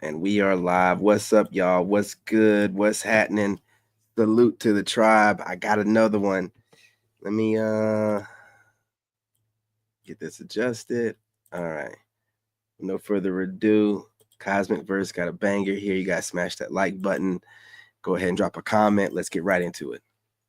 And we are live. What's up, y'all? What's good? What's happening? Salute to the tribe. I got another one. Let me get this adjusted. All right. No further ado. Cosmic Verse got a banger here. You guys smash that like button. Go ahead and drop a comment. Let's get right into it.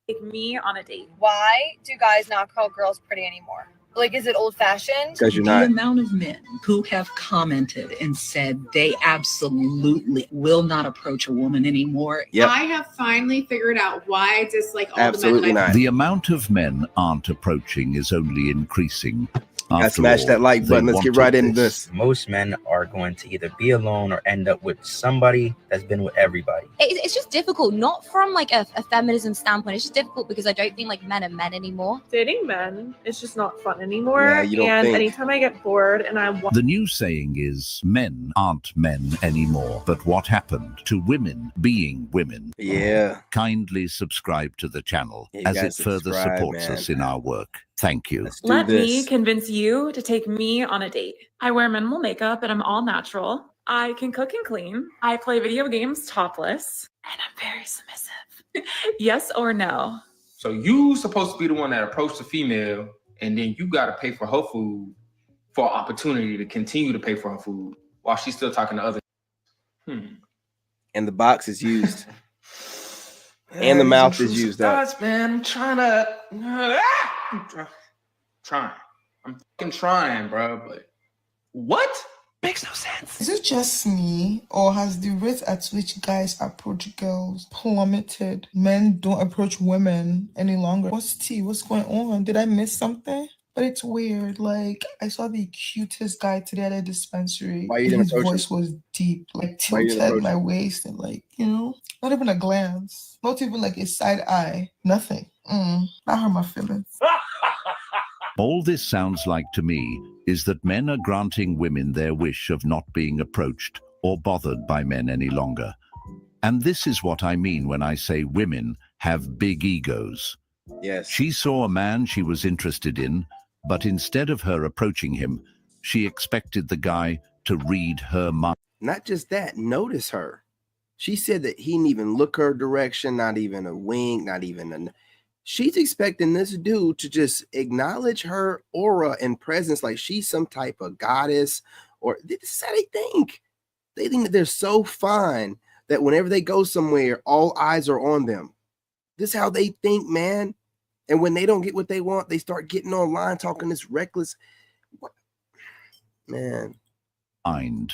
Take me on a date. Why do guys not call girls pretty anymore? Like, is it old-fashioned? Because you're The not. amount of men who have commented and said they absolutely will not approach a woman anymore. Yep. I have finally figured out why I dislike all Absolutely the men that not. The amount of men aren't approaching is only increasing. Guys, smash that like button. Let's get right into this. Most men are going to either be alone or end up with somebody that's been with everybody. It's just difficult, not from like a feminism standpoint. It's just difficult because I don't think like men are men anymore. Dating men is just not fun anymore. Yeah, you don't and think. anytime I get bored and I want The new saying is men aren't men anymore. But what happened to women being women? Yeah. Kindly subscribe to the channel Yeah, you as it guys further subscribe, supports man. us in our work. Thank you. Let's do let me this. convince you to take me on a date. I wear minimal makeup and I'm all natural. I can cook and clean. I play video games topless. And I'm very submissive. Yes or no? So you supposed to be the one that approached the female, and then you got to pay for her food for an opportunity to continue to pay for her food while she's still talking to other. And the box is used. And the mouth is used up. Thoughts, man. I'm trying to. I'm fucking trying, bro. But what? Makes no sense. Is it just me, or has the rate at which guys approach girls plummeted? Men don't approach women any longer. What's tea? What's going on? Did I miss something? But it's weird. Like, I saw the cutest guy today at a dispensary. Why you didn't His approach voice was deep, like Why you didn't tilted approach my him? waist, and like, not even a glance. Not even like a side eye. Nothing. That hurt my feelings. All this sounds like to me is that men are granting women their wish of not being approached or bothered by men any longer. And this is what I mean when I say women have big egos. Yes. She saw a man she was interested in, but instead of her approaching him, she expected the guy to read her mind. Not just that, notice her. She said that he didn't even look her direction, not even a wink, not even a. She's expecting this dude to just acknowledge her aura and presence like she's some type of goddess, or this is how they think. They think that they're so fine that whenever they go somewhere, all eyes are on them. This is how they think, man. And when they don't get what they want, they start getting online talking this reckless. What? Man. And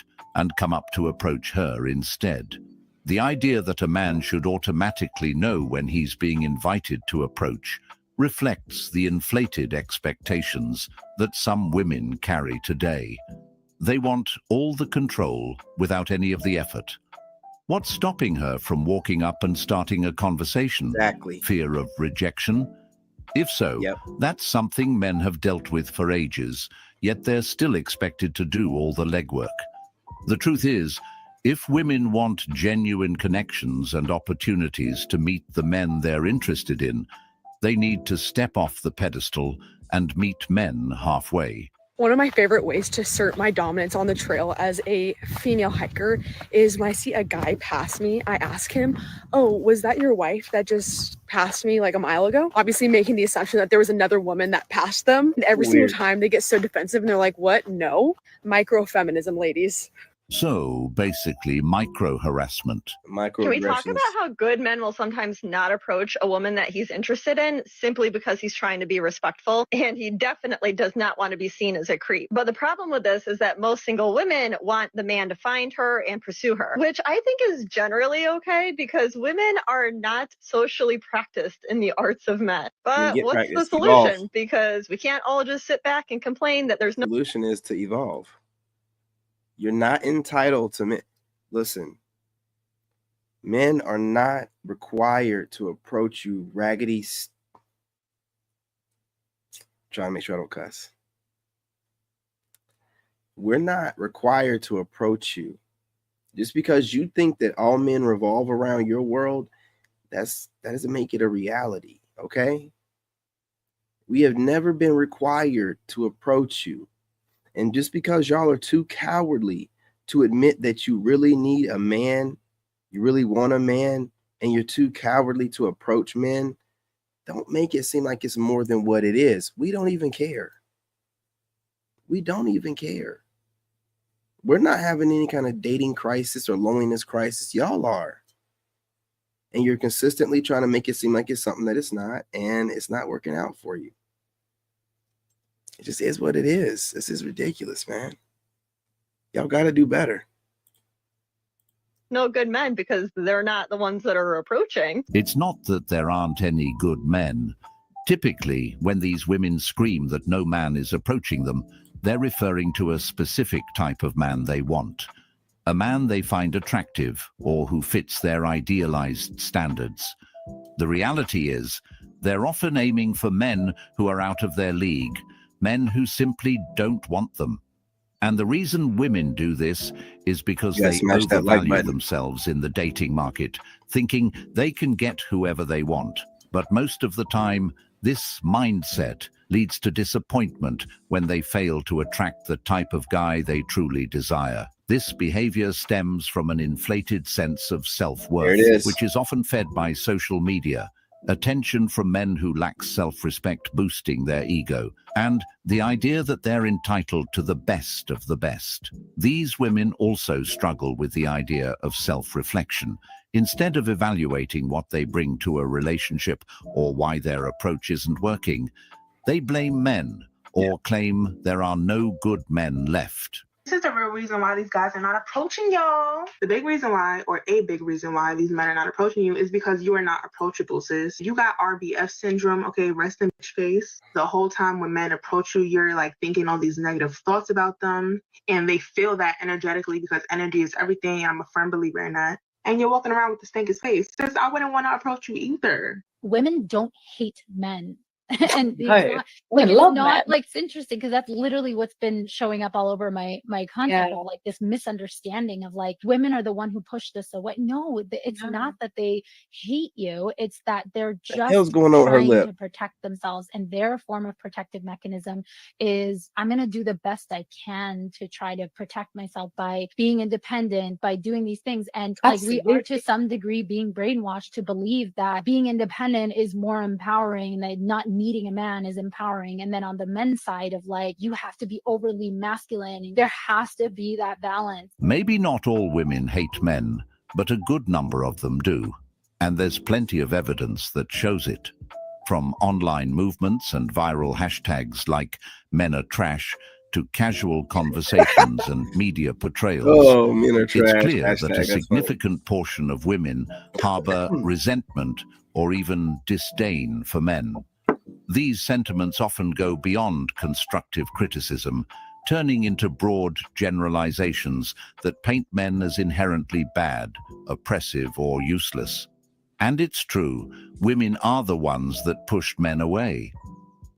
come up to approach her instead. The idea that a man should automatically know when he's being invited to approach reflects the inflated expectations that some women carry today. They want all the control without any of the effort. What's stopping her from walking up and starting a conversation? Exactly. Fear of rejection? If so, that's something men have dealt with for ages, yet they're still expected to do all the legwork. The truth is, if women want genuine connections and opportunities to meet the men they're interested in, they need to step off the pedestal and meet men halfway. One of my favorite ways to assert my dominance on the trail as a female hiker is when I see a guy pass me, I ask him, "Oh, was that your wife that just passed me like a mile ago?" Obviously making the assumption that there was another woman that passed them. And every single time they get so defensive and they're like, "What? No." Micro-feminism, ladies. So basically micro-harassment. Can we talk about how good men will sometimes not approach a woman that he's interested in simply because he's trying to be respectful, and he definitely does not want to be seen as a creep. But the problem with this is that most single women want the man to find her and pursue her, which I think is generally okay because women are not socially practiced in the arts of men. But what's the solution? Because we can't all just sit back and complain that there's no solution is to evolve. You're not entitled to men. Listen, men are not required to approach you raggedy. Trying to make sure I don't cuss. We're not required to approach you. Just because you think that all men revolve around your world, that doesn't make it a reality, okay? We have never been required to approach you. And just because y'all are too cowardly to admit that you really need a man, you really want a man, and you're too cowardly to approach men, don't make it seem like it's more than what it is. We don't even care. We don't even care. We're not having any kind of dating crisis or loneliness crisis. Y'all are. And you're consistently trying to make it seem like it's something that it's not, and it's not working out for you. It just is what it is. This is ridiculous, man. Y'all got to do better. No good men because they're not the ones that are approaching. It's not that there aren't any good men. Typically, when these women scream that no man is approaching them, they're referring to a specific type of man they want. A man they find attractive or who fits their idealized standards. The reality is, they're often aiming for men who are out of their league, men who simply don't want them. And the reason women do this is because they overvalue themselves in the dating market, thinking they can get whoever they want. But most of the time, this mindset leads to disappointment when they fail to attract the type of guy they truly desire. This behavior stems from an inflated sense of self-worth, which is often fed by social media, attention from men who lack self-respect boosting their ego, and the idea that they're entitled to the best of the best. These women also struggle with the idea of self-reflection. Instead of evaluating what they bring to a relationship or why their approach isn't working, they blame men or claim there are no good men left. This is the real reason why these guys are not approaching y'all. The big reason why, or a big reason why these men are not approaching you is because you are not approachable, sis. You got RBF syndrome, okay, rest in bitch face. The whole time when men approach you, you're like thinking all these negative thoughts about them, and they feel that energetically because energy is everything, and I'm a firm believer in that. And you're walking around with the stinkest face. Sis, I wouldn't want to approach you either. Women don't hate men. And No, it's love not men. like, it's interesting because that's literally what's been showing up all over my content, all like this misunderstanding of like women are the one who pushed this away. No, it's not that they hate you, it's that they're just going on with her trying lip? to protect themselves, and their form of protective mechanism is, I'm going to do the best I can to try to protect myself by being independent, by doing these things. And like we are to some degree being brainwashed to believe that being independent is more empowering, and that not needing a man is empowering. And then on the men's side of like, you have to be overly masculine. There has to be that balance. Maybe not all women hate men, but a good number of them do. And there's plenty of evidence that shows it. From online movements and viral hashtags like men are trash to casual conversations and media portrayals. Oh, men are trash. It's clear Hashtag, that a that's funny. significant portion of women harbor resentment or even disdain for men. These sentiments often go beyond constructive criticism, turning into broad generalizations that paint men as inherently bad, oppressive, or useless. And it's true, women are the ones that pushed men away.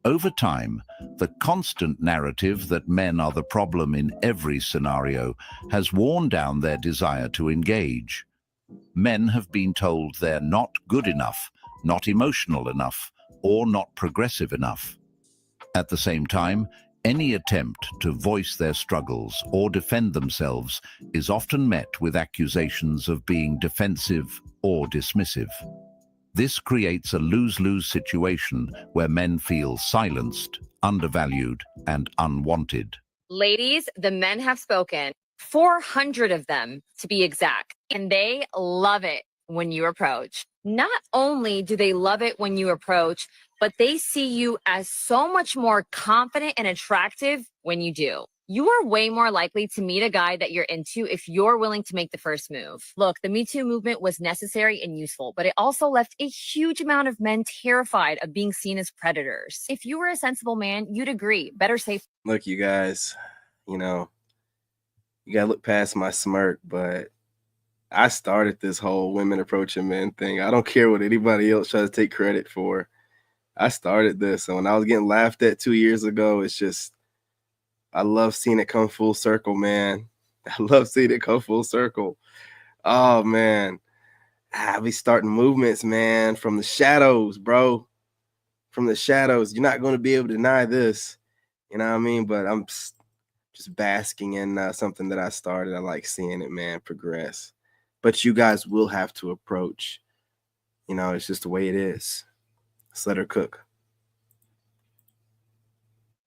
Over time, the constant narrative that men are the problem in every scenario has worn down their desire to engage. Men have been told they're not good enough, not emotional enough, or not progressive enough. At the same time, any attempt to voice their struggles or defend themselves is often met with accusations of being defensive or dismissive. This creates a lose-lose situation where men feel silenced, undervalued, and unwanted. Ladies, the men have spoken. 400 of them, to be exact, and they love it when you approach. Not only do they love it when you approach, but they see you as so much more confident and attractive when you do. You are way more likely to meet a guy that you're into if you're willing to make the first move. Look, the Me Too movement was necessary and useful, but it also left a huge amount of men terrified of being seen as predators. If you were a sensible man, you'd agree. Better safe. Look, you guys, you know, you gotta look past my smirk, but I started this whole women approaching men thing. I don't care what anybody else tries to take credit for. I started this, and when I was getting laughed at 2 years ago, it's just, I love seeing it come full circle, man. I love seeing it come full circle. Oh, man. I be starting movements, man, from the shadows, bro. From the shadows. You're not going to be able to deny this. You know what I mean? But I'm just just basking in something that I started. I like seeing it, man, progress. But you guys will have to approach. You know, it's just the way it is. Let's let her cook.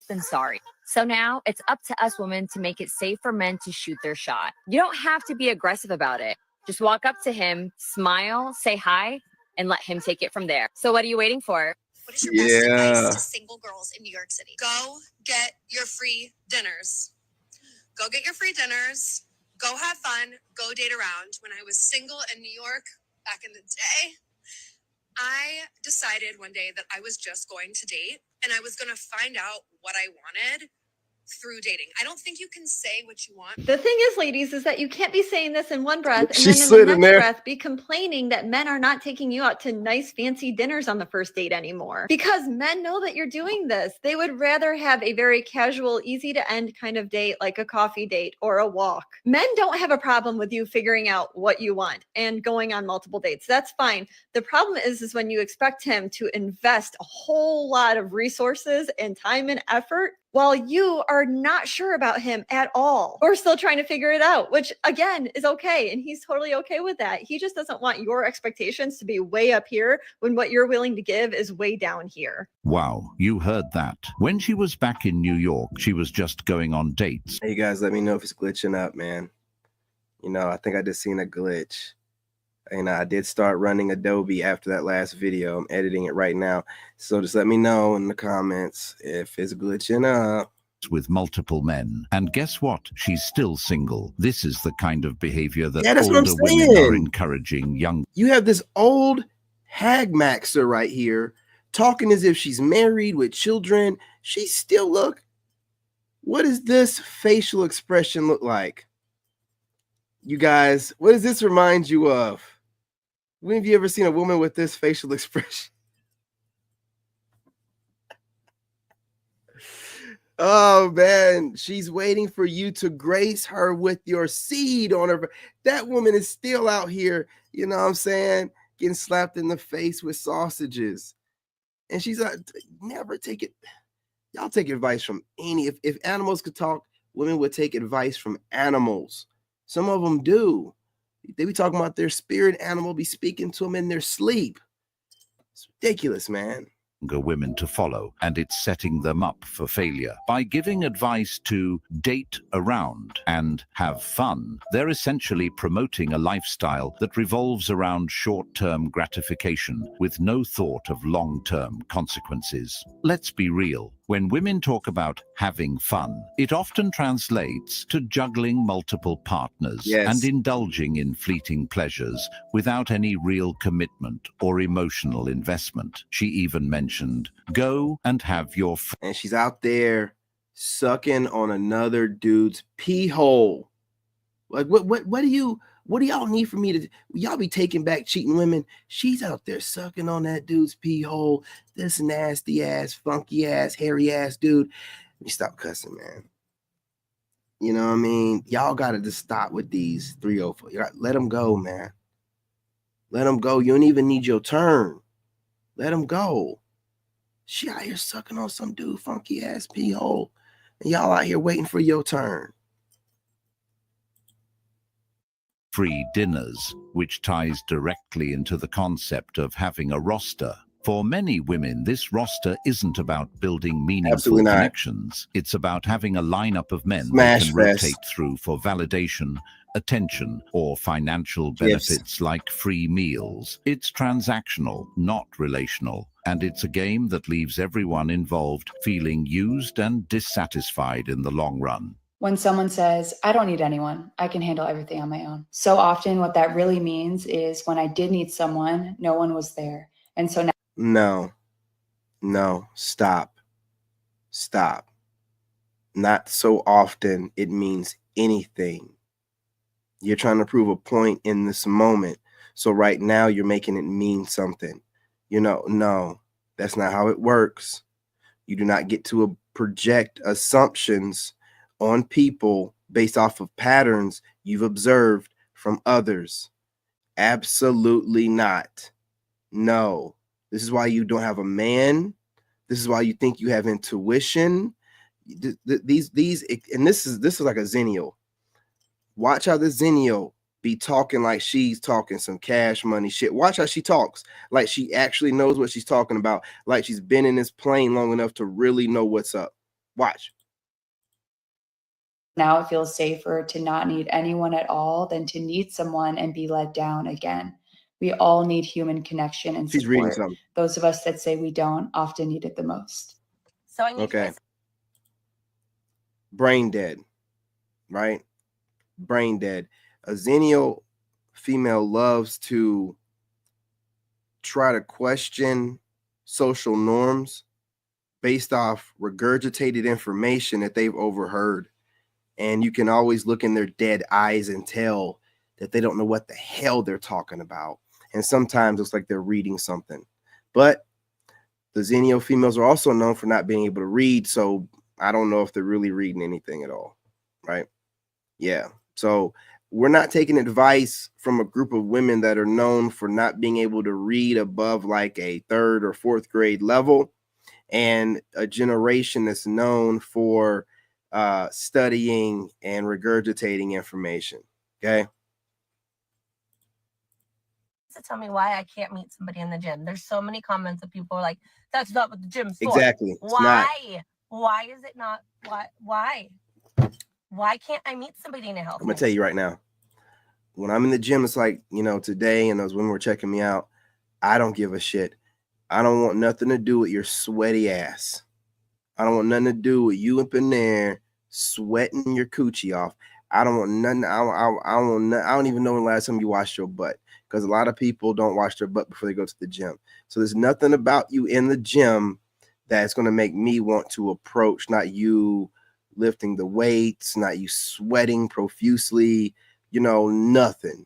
Been sorry. So now it's up to us women to make it safe for men to shoot their shot. You don't have to be aggressive about it. Just walk up to him, smile, say hi, and let him take it from there. So what are you waiting for? What is your best advice to single girls in New York City? Go get your free dinners. Go get your free dinners. Go have fun. Go date around. When I was single in New York back in the day, I decided one day that I was just going to date and I was going to find out what I wanted through dating. I don't think you can say what you want. The thing is, ladies, is that you can't be saying this in one breath and She then in slid the in next there. breath be complaining that men are not taking you out to nice fancy dinners on the first date anymore. Because men know that you're doing this. They would rather have a very casual, easy to end kind of date like a coffee date or a walk. Men don't have a problem with you figuring out what you want and going on multiple dates. That's fine. The problem is when you expect him to invest a whole lot of resources and time and effort while you are not sure about him at all, or still trying to figure it out, which again is okay. And he's totally okay with that. He just doesn't want your expectations to be way up here when what you're willing to give is way down here. Wow, you heard that. When she was back in New York, she was just going on dates. Hey, you guys, let me know if it's glitching up, man. You know, I think I just seen a glitch. And I did start running Adobe after that last video. I'm editing it right now. So just let me know in the comments if it's glitching up. With multiple men. And guess what? She's still single. This is the kind of behavior that Yeah, that's what I'm older women are saying. encouraging young. You have this old hag maxer right here talking as if she's married with children. She still look. What does this facial expression look like? You guys, what does this remind you of? When have you ever seen a woman with this facial expression? Oh man, she's waiting for you to grace her with your seed on her. That woman is still out here, you know what I'm saying, getting slapped in the face with sausages. And she's like, never take it. Y'all take advice from any. If animals could talk, women would take advice from animals. Some of them do. They be talking about their spirit animal be speaking to them in their sleep. It's ridiculous, man. Women to follow, and it's setting them up for failure. By giving advice to date around and have fun, they're essentially promoting a lifestyle that revolves around short-term gratification with no thought of long-term consequences. Let's be real. When women talk about having fun, it often translates to juggling multiple partners and indulging in fleeting pleasures without any real commitment or emotional investment. She even mentioned, go and have your fun. And she's out there sucking on another dude's pee hole. Like, what do y'all need from me to? Y'all be taking back cheating women. She's out there sucking on that dude's pee hole. This nasty ass, funky ass, hairy ass dude. Let me stop cussing, man. You know what I mean? Y'all got to just stop with these 304. Let them go, man. Let them go. You don't even need your turn. Let them go. She out here sucking on some dude, funky ass pee hole. And y'all out here waiting for your turn. Free dinners, which ties directly into the concept of having a roster. For many women, this roster isn't about building meaningful connections. It's about having a lineup of men they can rotate through for validation, attention, or financial benefits like free meals. It's transactional, not relational. And it's a game that leaves everyone involved feeling used and dissatisfied in the long run. When someone says, I don't need anyone, I can handle everything on my own. So often what that really means is when I did need someone, no one was there. And so now. No, stop. Not so often it means anything. You're trying to prove a point in this moment. So right now you're making it mean something. You know, no, that's not how it works. You do not get to project assumptions on people based off of patterns you've observed from others. Absolutely not. No. This is why you don't have a man. This is why you think you have intuition. These, and this is like a Zennial. Watch how the Zennial be talking like she's talking some cash money shit. Watch how she talks like she actually knows what she's talking about, like she's been in this plane long enough to really know what's up. Watch. Now it feels safer to not need anyone at all than to need someone and be let down again. We all need human connection and She's reading support. something. Those of us that say we don't often need it the most. So I need Okay. Brain dead, right? Brain dead. A Zennial female loves to try to question social norms based off regurgitated information that they've overheard. And you can always look in their dead eyes and tell that they don't know what the hell they're talking about. And sometimes it's like they're reading something. But the Zennial females are also known for not being able to read. So I don't know if they're really reading anything at all. Right? Yeah. So we're not taking advice from a group of women that are known for not being able to read above like a 3rd or 4th grade level, and a generation that's known for studying and regurgitating information. Okay. To tell me why I can't meet somebody in the gym. There's so many comments of people are like, that's not what the gym's for. Exactly. Why? Why is it not? Why? Why can't I meet somebody in a health? I'm gonna tell you right now. When I'm in the gym, it's like, today, and those women were checking me out. I don't give a shit. I don't want nothing to do with your sweaty ass. I don't want nothing to do with you up in there sweating your coochie off. I don't want nothing. I don't even know when the last time you washed your butt, because a lot of people don't wash their butt before they go to the gym. So there's nothing about you in the gym that's going to make me want to approach, not you lifting the weights, not you sweating profusely, nothing.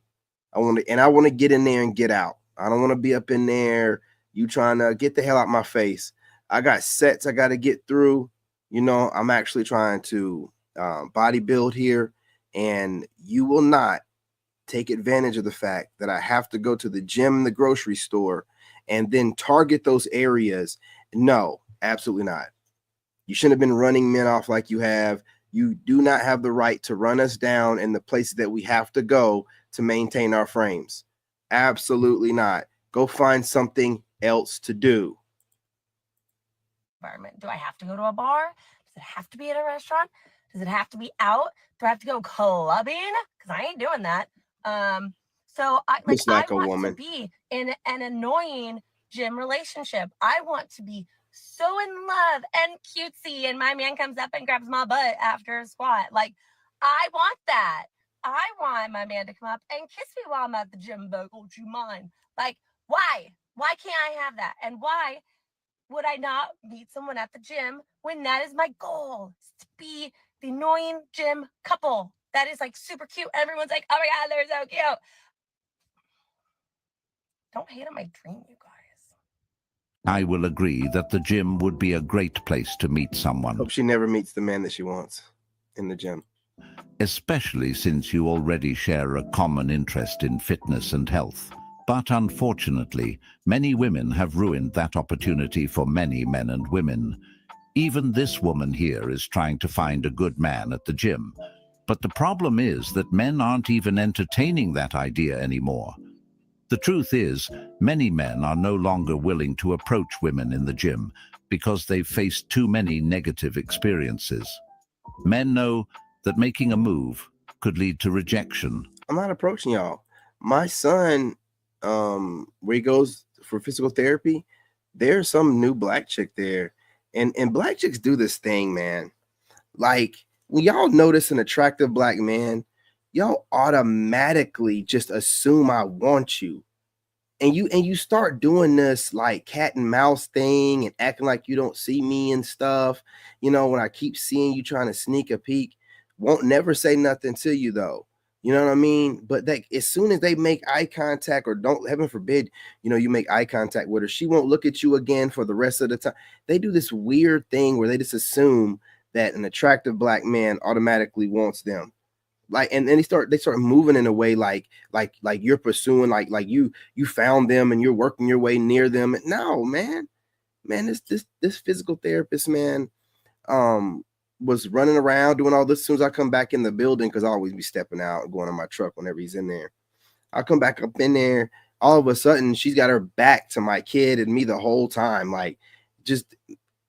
I want to get in there and get out. I don't want to be up in there, you trying to get the hell out my face. I got sets I got to get through. I'm actually trying to bodybuild here, and you will not take advantage of the fact that I have to go to the gym, the grocery store, and then target those areas. No, absolutely not. You shouldn't have been running men off like you have. You do not have the right to run us down in the places that we have to go to maintain our frames. Absolutely not. Go find something else to do. Environment. Do I have to go to a bar? Does it have to be at a restaurant? Does it have to be out? Do I have to go clubbing? Because I ain't doing that. So I want to be in an annoying gym relationship. I want to be so in love and cutesy, and my man comes up and grabs my butt after a squat. Like, I want that. I want my man to come up and kiss me while I'm at the gym, but would you mind? Like, why? Why can't I have that? And why would I not meet someone at the gym when that is my goal, is to be the annoying gym couple that is like super cute? Everyone's like, oh my God, they're so cute. Don't hate on my dream, you guys. I will agree that the gym would be a great place to meet someone. Hope she never meets the man that she wants in the gym. Especially since you already share a common interest in fitness and health. But unfortunately, many women have ruined that opportunity for many men and women. Even this woman here is trying to find a good man at the gym. But the problem is that men aren't even entertaining that idea anymore. The truth is, many men are no longer willing to approach women in the gym because they've faced too many negative experiences. Men know that making a move could lead to rejection. I'm not approaching y'all. My son, where he goes for physical therapy, there's some new black chick there. And black chicks do this thing, man. Like, when y'all notice an attractive black man, y'all automatically just assume I want you. And you start doing this like cat and mouse thing and acting like you don't see me and stuff. When I keep seeing you trying to sneak a peek, won't never say nothing to you though. You know what I mean? But as soon as they make eye contact, or don't, heaven forbid, you make eye contact with her, she won't look at you again for the rest of the time. They do this weird thing where they just assume that an attractive black man automatically wants them. Like, and then they start moving in a way like you're pursuing, like you found them and you're working your way near them. No, man, this physical therapist, man, was running around doing all this. As soon as I come back in the building, because I always be stepping out and going on my truck whenever he's in there. I come back up in there. All of a sudden, she's got her back to my kid and me the whole time. Like, just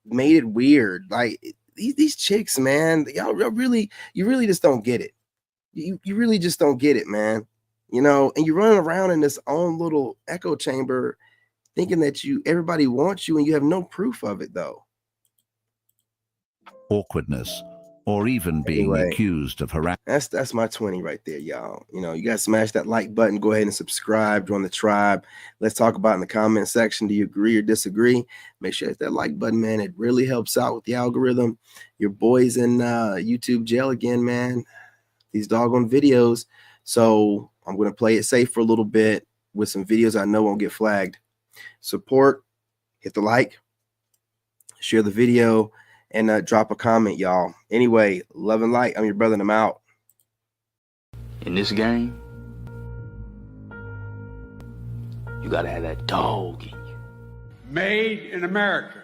made it weird. Like, these chicks, man, you really just don't get it. You really just don't get it, man. You know, and you're running around in this own little echo chamber thinking that everybody wants you and you have no proof of it, though. Awkwardness, or even being accused of harassment. That's my 20 right there, y'all. You know, you got to smash that like button. Go ahead and subscribe. Join the tribe. Let's talk about in the comment section. Do you agree or disagree? Make sure it's that like button, man. It really helps out with the algorithm. Your boy's in YouTube jail again, man. These doggone videos. So I'm going to play it safe for a little bit with some videos I know won't get flagged. Support, hit the like, share the video, and drop a comment, y'all. Anyway, love and light. I'm your brother, and I'm out. In this game, you gotta have that dog in you. Made in America.